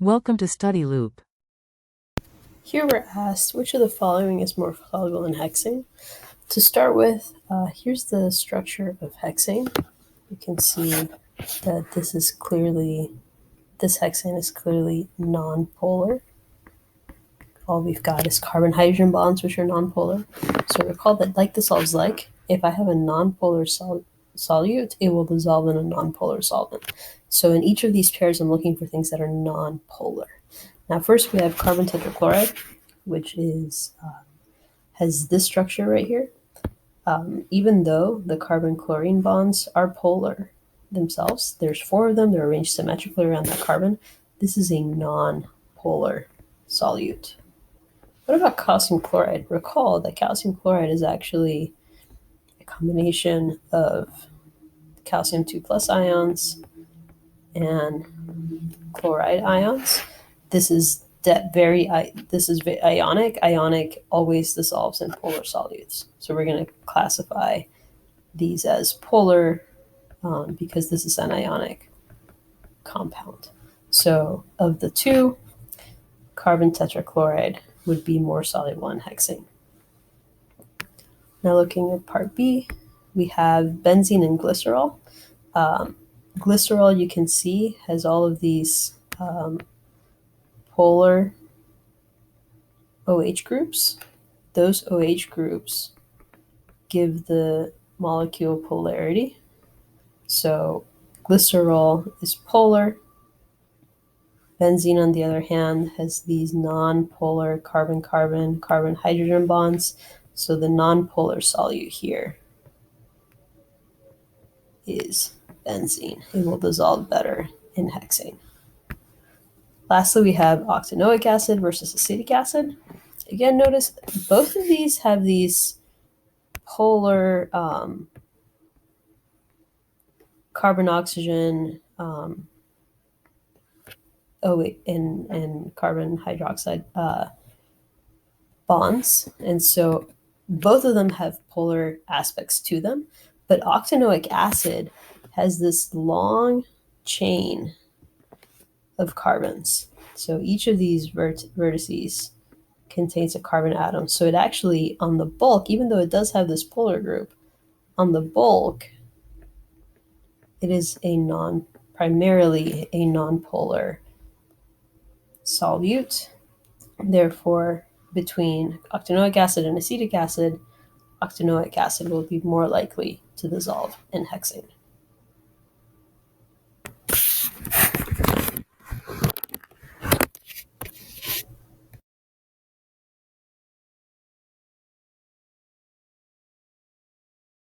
Welcome to Study Loop. Here we're asked which of the following is more soluble in hexane. To start with, here's the structure of hexane. You can see that this hexane is clearly nonpolar. All we've got is carbon-hydrogen bonds, which are nonpolar. So recall that like dissolves like. If I have a nonpolar solute, it will dissolve in a nonpolar solvent. So in each of these pairs, I'm looking for things that are nonpolar. Now, first we have carbon tetrachloride, which has this structure right here. Even though the carbon-chlorine bonds are polar themselves, there's 4 of them, they're arranged symmetrically around that carbon. This is a non-polar solute. What about calcium chloride? Recall that calcium chloride is actually a combination of calcium 2 plus ions and chloride ions. This is ionic. Ionic always dissolves in polar solutes. So we're going to classify these as polar because this is an ionic compound. So of the two, carbon tetrachloride would be more soluble in hexane. Now looking at part B, we have benzene and glycerol. Glycerol, you can see, has all of these polar OH groups. Those OH groups give the molecule polarity. So glycerol is polar. Benzene, on the other hand, has these non-polar carbon-carbon, carbon-hydrogen bonds. So the non-polar solute here is benzene. It will dissolve better in hexane. Lastly, we have octanoic acid versus acetic acid. Again, notice both of these have these polar carbon-oxygen and carbon hydroxide bonds. And so both of them have polar aspects to them. But octanoic acid has this long chain of carbons. So each of these vertices contains a carbon atom. So it actually, on the bulk, even though it does have this polar group, on the bulk, it is primarily a nonpolar solute. Therefore, between octanoic acid and acetic acid, octanoic acid will be more likely to dissolve in hexane.